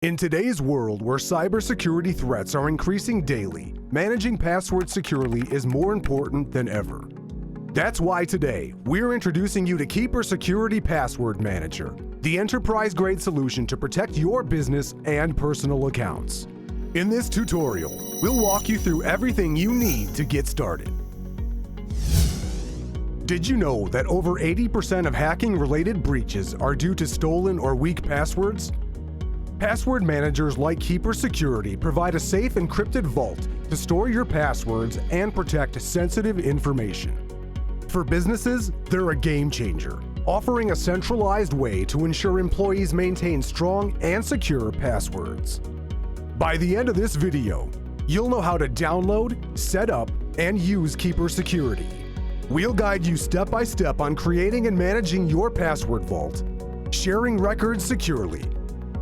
In today's world where cybersecurity threats are increasing daily, managing passwords securely is more important than ever. That's why today, we're introducing you to Keeper Security Password Manager, the enterprise-grade solution to protect your business and personal accounts. In this tutorial, we'll walk you through everything you need to get started. Did you know that over 80% of hacking-related breaches are due to stolen or weak passwords? Password managers like Keeper Security provide a safe encrypted vault to store your passwords and protect sensitive information. For businesses, they're a game changer, offering a centralized way to ensure employees maintain strong and secure passwords. By the end of this video, you'll know how to download, set up, and use Keeper Security. We'll guide you step by step on creating and managing your password vault, sharing records securely,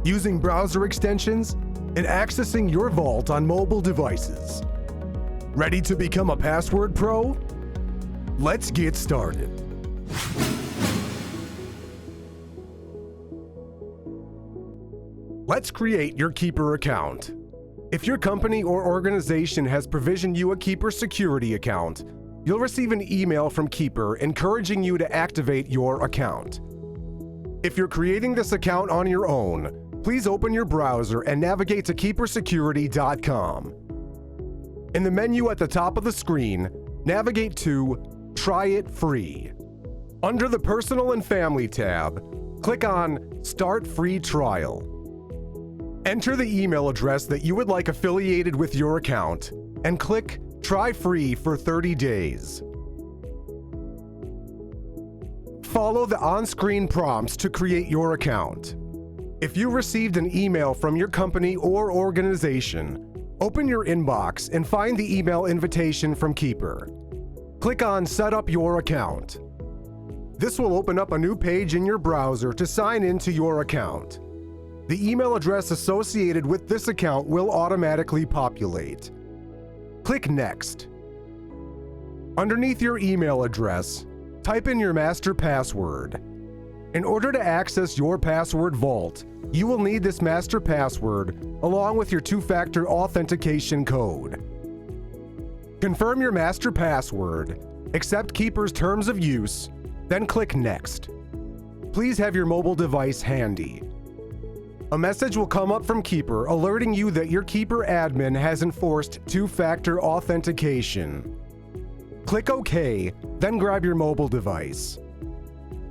using browser extensions, and accessing your vault on mobile devices. Ready to become a password pro? Let's get started. Let's create your Keeper account. If your company or organization has provisioned you a Keeper Security account, you'll receive an email from Keeper encouraging you to activate your account. If you're creating this account on your own, please open your browser and navigate to KeeperSecurity.com. In the menu at the top of the screen, navigate to Try It Free. Under the Personal and Family tab, click on Start Free Trial. Enter the email address that you would like affiliated with your account and click Try Free for 30 days. Follow the on-screen prompts to create your account. If you received an email from your company or organization, open your inbox and find the email invitation from Keeper. Click on Set Up Your Account. This will open up a new page in your browser to sign into your account. The email address associated with this account will automatically populate. Click Next. Underneath your email address, type in your master password. In order to access your password vault, you will need this master password along with your two-factor authentication code. Confirm your master password, accept Keeper's terms of use, then click Next. Please have your mobile device handy. A message will come up from Keeper alerting you that your Keeper admin has enforced two-factor authentication. Click OK, then grab your mobile device.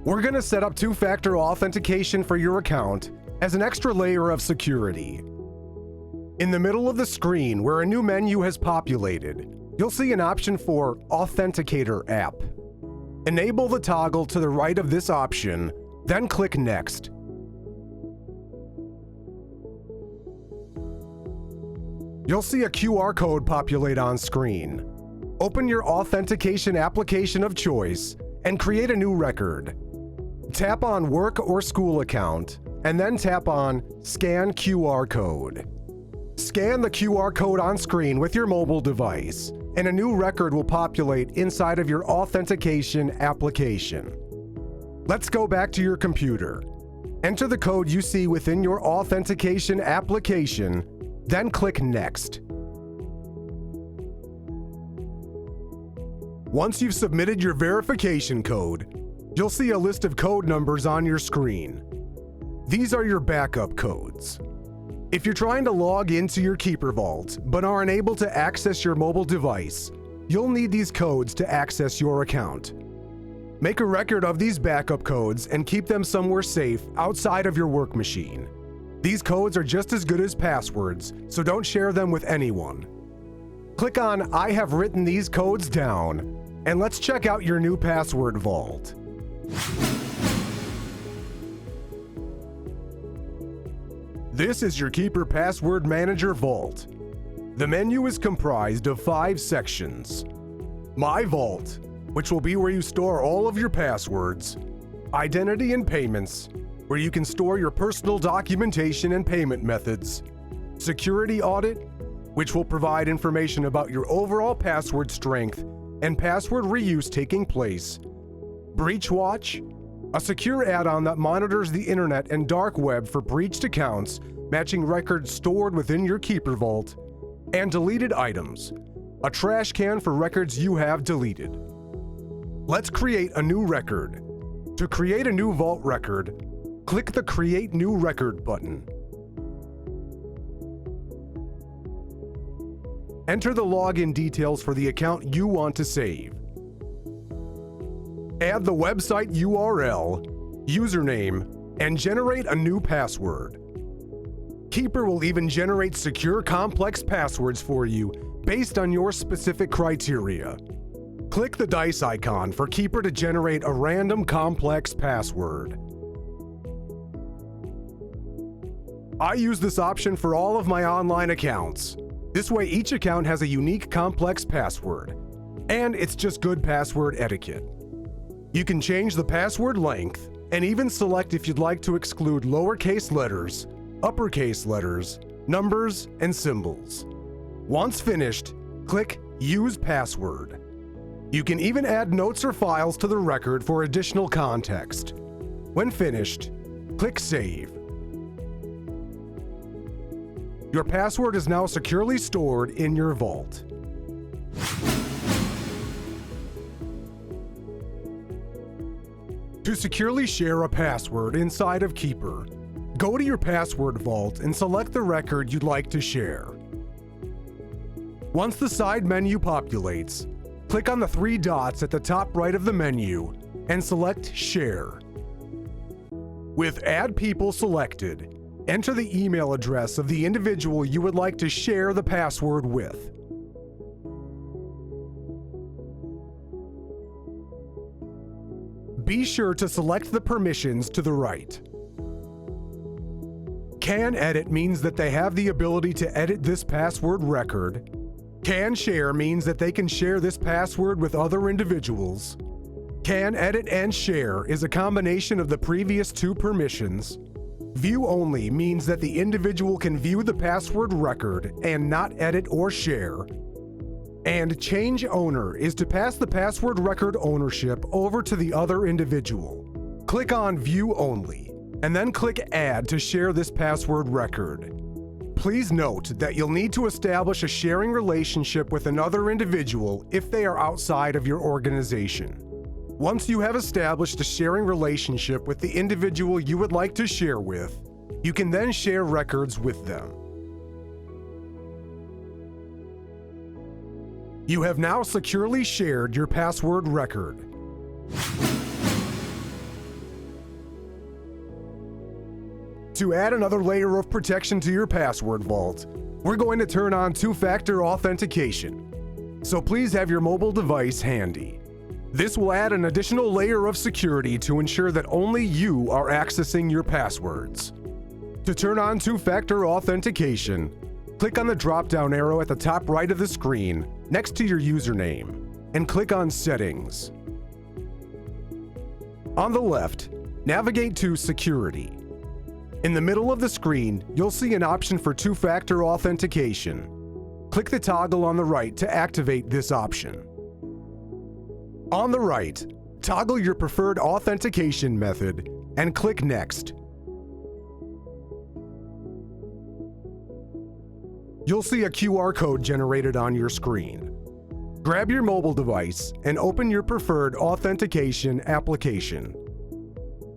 We're going to set up two-factor authentication for your account as an extra layer of security. In the middle of the screen where a new menu has populated, you'll see an option for Authenticator app. Enable the toggle to the right of this option, then click Next. You'll see a QR code populate on screen. Open your authentication application of choice and create a new record. Tap on Work or School Account, and then tap on Scan QR Code. Scan the QR code on screen with your mobile device, and a new record will populate inside of your authentication application. Let's go back to your computer. Enter the code you see within your authentication application, then click Next. Once you've submitted your verification code, you'll see a list of code numbers on your screen. These are your backup codes. If you're trying to log into your Keeper Vault but are unable to access your mobile device, you'll need these codes to access your account. Make a record of these backup codes and keep them somewhere safe outside of your work machine. These codes are just as good as passwords, so don't share them with anyone. Click on I have written these codes down, and let's check out your new password vault. This is your Keeper Password Manager Vault. The menu is comprised of 5 sections. My Vault, which will be where you store all of your passwords. Identity and Payments, where you can store your personal documentation and payment methods. Security Audit, which will provide information about your overall password strength and password reuse taking place. Breach Watch, a secure add-on that monitors the internet and dark web for breached accounts matching records stored within your Keeper Vault, and deleted items, a trash can for records you have deleted. Let's create a new record. To create a new Vault record, click the Create New Record button. Enter the login details for the account you want to save. Add the website URL, username, and generate a new password. Keeper will even generate secure, complex passwords for you based on your specific criteria. Click the dice icon for Keeper to generate a random complex password. I use this option for all of my online accounts. This way each account has a unique complex password, and it's just good password etiquette. You can change the password length and even select if you'd like to exclude lowercase letters, uppercase letters, numbers, and symbols. Once finished, click Use Password. You can even add notes or files to the record for additional context. When finished, click Save. Your password is now securely stored in your vault. To securely share a password inside of Keeper, go to your password vault and select the record you'd like to share. Once the side menu populates, click on the 3 dots at the top right of the menu and select Share. With Add People selected, enter the email address of the individual you would like to share the password with. Be sure to select the permissions to the right. Can edit means that they have the ability to edit this password record. Can share means that they can share this password with other individuals. Can edit and share is a combination of the previous 2 permissions. View only means that the individual can view the password record and not edit or share. And change owner is to pass the password record ownership over to the other individual. Click on View Only, and then click Add to share this password record. Please note that you'll need to establish a sharing relationship with another individual if they are outside of your organization. Once you have established a sharing relationship with the individual you would like to share with, you can then share records with them. You have now securely shared your password record. To add another layer of protection to your password vault, we're going to turn on 2-factor authentication. So please have your mobile device handy. This will add an additional layer of security to ensure that only you are accessing your passwords. To turn on 2-factor authentication, click on the drop-down arrow at the top right of the screen next to your username and click on Settings. On the left, navigate to Security. In the middle of the screen, you'll see an option for 2-factor authentication. Click the toggle on the right to activate this option. On the right, toggle your preferred authentication method and click Next. You'll see a QR code generated on your screen. Grab your mobile device and open your preferred authentication application.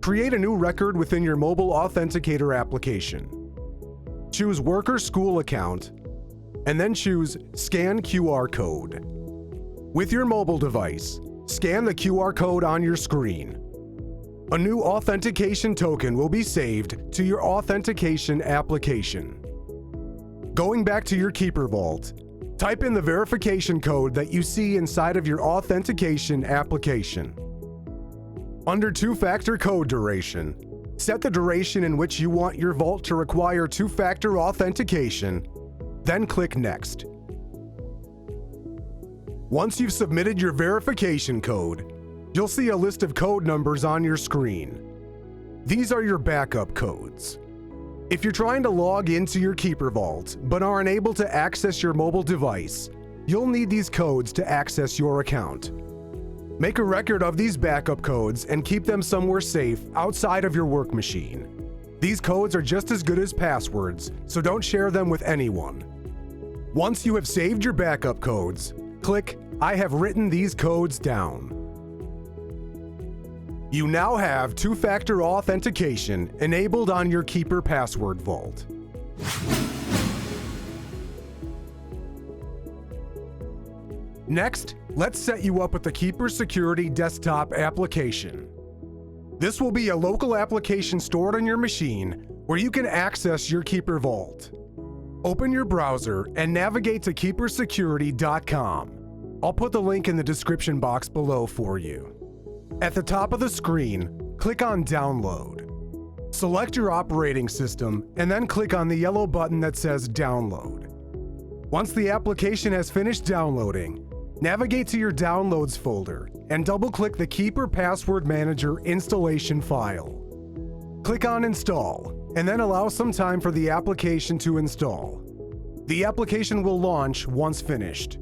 Create a new record within your mobile authenticator application. Choose Work or School Account, and then choose Scan QR Code. With your mobile device, scan the QR code on your screen. A new authentication token will be saved to your authentication application. Going back to your Keeper Vault, type in the verification code that you see inside of your authentication application. Under 2-factor code duration, set the duration in which you want your vault to require 2-factor authentication, then click Next. Once you've submitted your verification code, you'll see a list of code numbers on your screen. These are your backup codes. If you're trying to log into your Keeper Vault but are unable to access your mobile device, you'll need these codes to access your account. Make a record of these backup codes and keep them somewhere safe outside of your work machine. These codes are just as good as passwords, so don't share them with anyone. Once you have saved your backup codes, click I have written these codes down. You now have two-factor authentication enabled on your Keeper password vault. Next, let's set you up with the Keeper Security desktop application. This will be a local application stored on your machine where you can access your Keeper vault. Open your browser and navigate to KeeperSecurity.com. I'll put the link in the description box below for you. At the top of the screen, click on Download. Select your operating system and then click on the yellow button that says Download. Once the application has finished downloading, navigate to your Downloads folder and double-click the Keeper Password Manager installation file. Click on Install and then allow some time for the application to install. The application will launch once finished.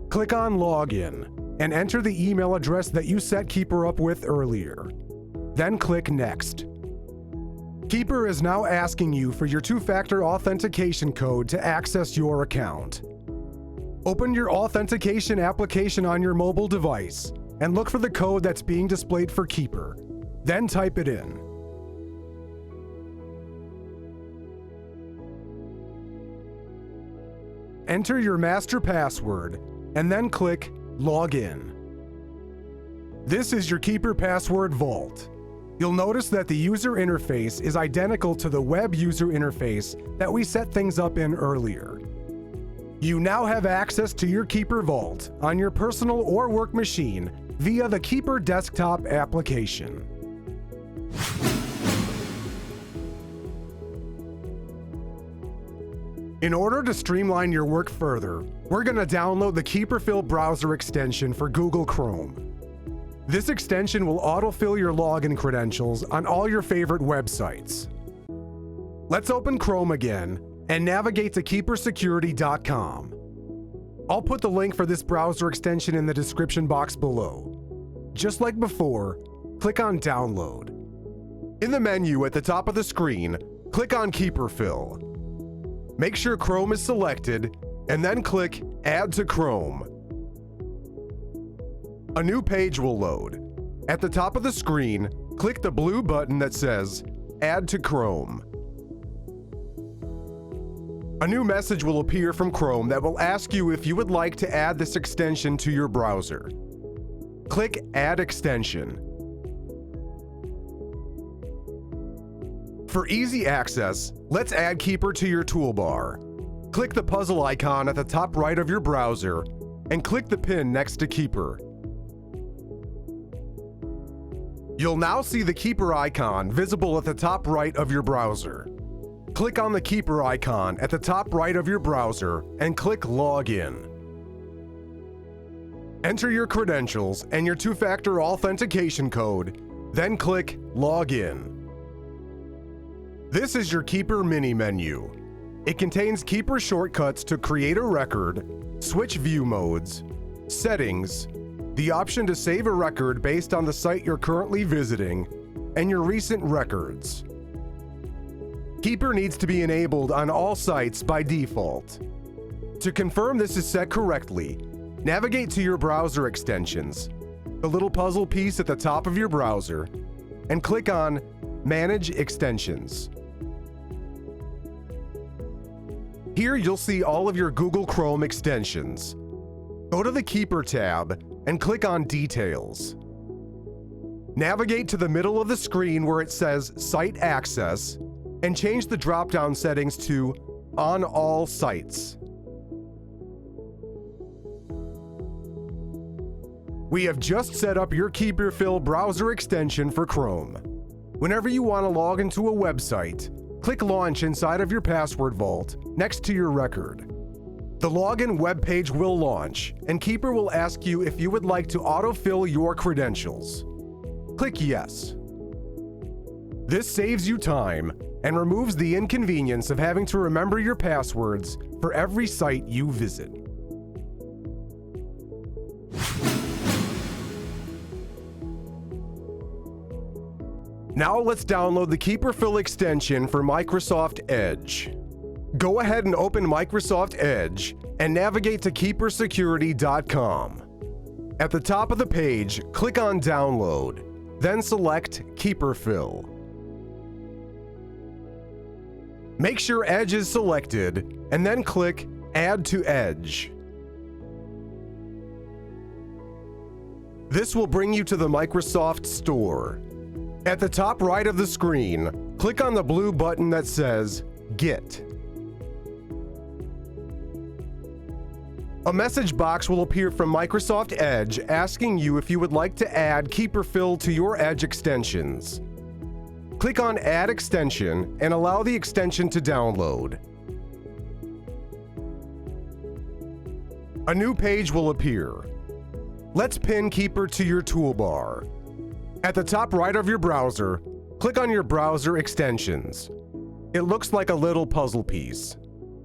Click on Login and enter the email address that you set Keeper up with earlier. Then click Next. Keeper is now asking you for your two-factor authentication code to access your account. Open your authentication application on your mobile device and look for the code that's being displayed for Keeper. Then type it in. Enter your master password and then click Login. This is your Keeper password vault. You'll notice that the user interface is identical to the web user interface that we set things up in earlier. You now have access to your Keeper vault on your personal or work machine via the Keeper desktop application. In order to streamline your work further, we're going to download the KeeperFill browser extension for Google Chrome. This extension will autofill your login credentials on all your favorite websites. Let's open Chrome again and navigate to KeeperSecurity.com. I'll put the link for this browser extension in the description box below. Just like before, click on Download. In the menu at the top of the screen, click on KeeperFill. Make sure Chrome is selected, and then click Add to Chrome. A new page will load. At the top of the screen, click the blue button that says Add to Chrome. A new message will appear from Chrome that will ask you if you would like to add this extension to your browser. Click Add Extension. For easy access, let's add Keeper to your toolbar. Click the puzzle icon at the top right of your browser and click the pin next to Keeper. You'll now see the Keeper icon visible at the top right of your browser. Click on the Keeper icon at the top right of your browser and click Login. Enter your credentials and your two-factor authentication code, then click Login. This is your Keeper mini menu. It contains Keeper shortcuts to create a record, switch view modes, settings, the option to save a record based on the site you're currently visiting, and your recent records. Keeper needs to be enabled on all sites by default. To confirm this is set correctly, navigate to your browser extensions, the little puzzle piece at the top of your browser, and click on Manage Extensions. Here you'll see all of your Google Chrome extensions. Go to the Keeper tab and click on Details. Navigate to the middle of the screen where it says Site Access and change the drop-down settings to On All Sites. We have just set up your KeeperFill browser extension for Chrome. Whenever you want to log into a website, click Launch inside of your password vault next to your record. The login web page will launch, and Keeper will ask you if you would like to autofill your credentials. Click Yes. This saves you time and removes the inconvenience of having to remember your passwords for every site you visit. Now let's download the KeeperFill extension for Microsoft Edge. Go ahead and open Microsoft Edge and navigate to keepersecurity.com. At the top of the page, click on Download, then select KeeperFill. Make sure Edge is selected, and then click Add to Edge. This will bring you to the Microsoft Store. At the top right of the screen, click on the blue button that says Get. A message box will appear from Microsoft Edge asking you if you would like to add KeeperFill to your Edge extensions. Click on Add Extension and allow the extension to download. A new page will appear. Let's pin Keeper to your toolbar. At the top right of your browser, click on your browser extensions. It looks like a little puzzle piece.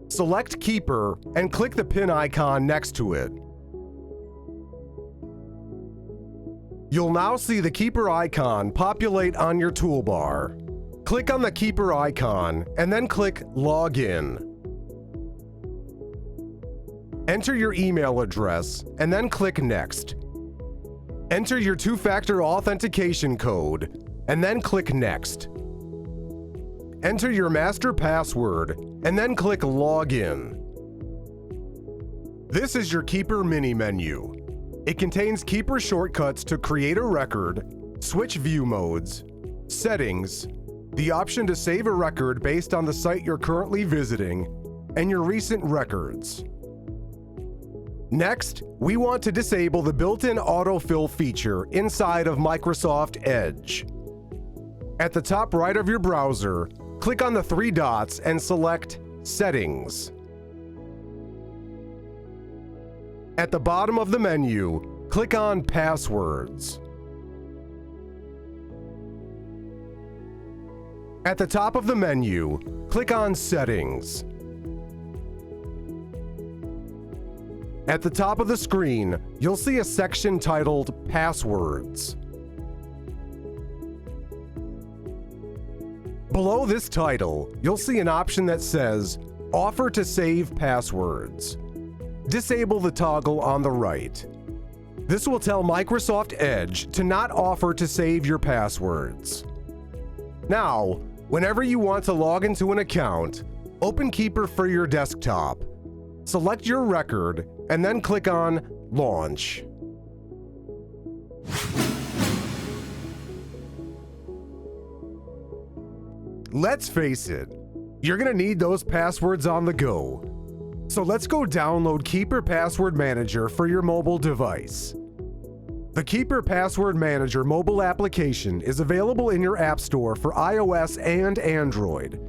Select Keeper and click the pin icon next to it. You'll now see the Keeper icon populate on your toolbar. Click on the Keeper icon and then click Login. Enter your email address and then click Next. Enter your two-factor authentication code and then click Next. Enter your master password and then click Login. This is your Keeper mini menu. It contains Keeper shortcuts to create a record, switch view modes, settings, the option to save a record based on the site you're currently visiting, and your recent records. Next, we want to disable the built-in autofill feature inside of Microsoft Edge. At the top right of your browser, click on the three dots and select Settings. At the bottom of the menu, click on Passwords. At the top of the menu, click on Settings. At the top of the screen, you'll see a section titled Passwords. Below this title, you'll see an option that says Offer to Save Passwords. Disable the toggle on the right. This will tell Microsoft Edge to not offer to save your passwords. Now, whenever you want to log into an account, open Keeper for your desktop. Select your record and then click on Launch. Let's face it, you're gonna need those passwords on the go. So let's go download Keeper Password Manager for your mobile device. The Keeper Password Manager mobile application is available in your App Store for iOS and Android.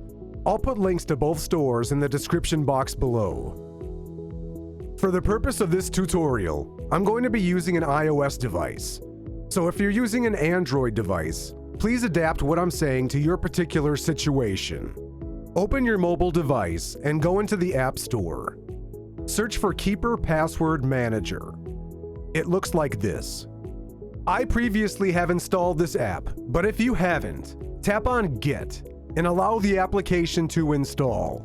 I'll put links to both stores in the description box below. For the purpose of this tutorial, I'm going to be using an iOS device. So if you're using an Android device, please adapt what I'm saying to your particular situation. Open your mobile device and go into the App Store. Search for Keeper Password Manager. It looks like this. I previously have installed this app, but if you haven't, tap on Get and allow the application to install.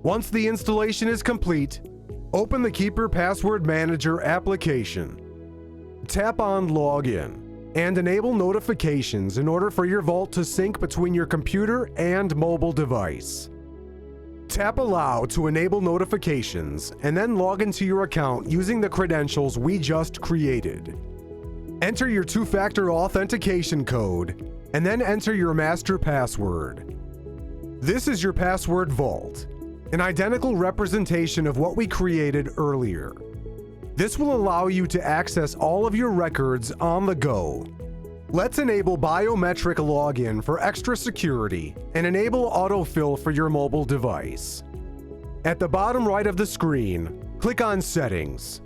Once the installation is complete, open the Keeper Password Manager application. Tap on Login and enable notifications in order for your vault to sync between your computer and mobile device. Tap Allow to enable notifications and then log into your account using the credentials we just created. Enter your two-factor authentication code and then enter your master password. This is your password vault, an identical representation of what we created earlier. This will allow you to access all of your records on the go. Let's enable biometric login for extra security and enable autofill for your mobile device. At the bottom right of the screen, click on Settings.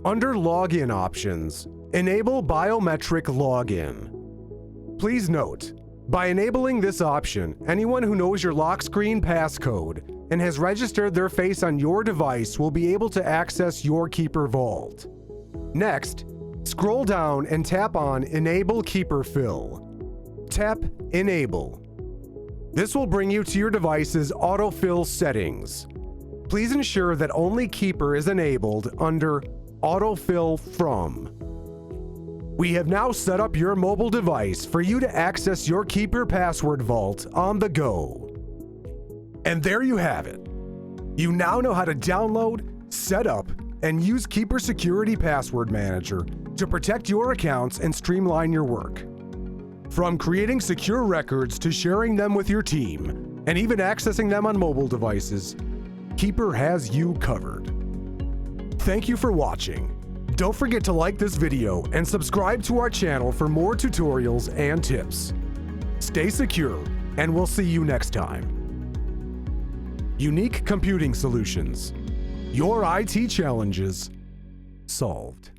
Under Login Options, enable biometric login. Please note, by enabling this option, anyone who knows your lock screen passcode and has registered their face on your device will be able to access your Keeper Vault. Next, scroll down and tap on Enable KeeperFill. tap Enable. This will bring you to your device's autofill settings. Please ensure that only Keeper is enabled under Autofill From. We have now set up your mobile device for you to access your Keeper password vault on the go. And there you have it. You now know how to download, set up, and use Keeper Security Password Manager to protect your accounts and streamline your work. From creating secure records to sharing them with your team, and even accessing them on mobile devices, Keeper has you covered. Thank you for watching. Don't forget to like this video and subscribe to our channel for more tutorials and tips. Stay secure, and we'll see you next time. Unique Computing Solutions. Your IT challenges solved.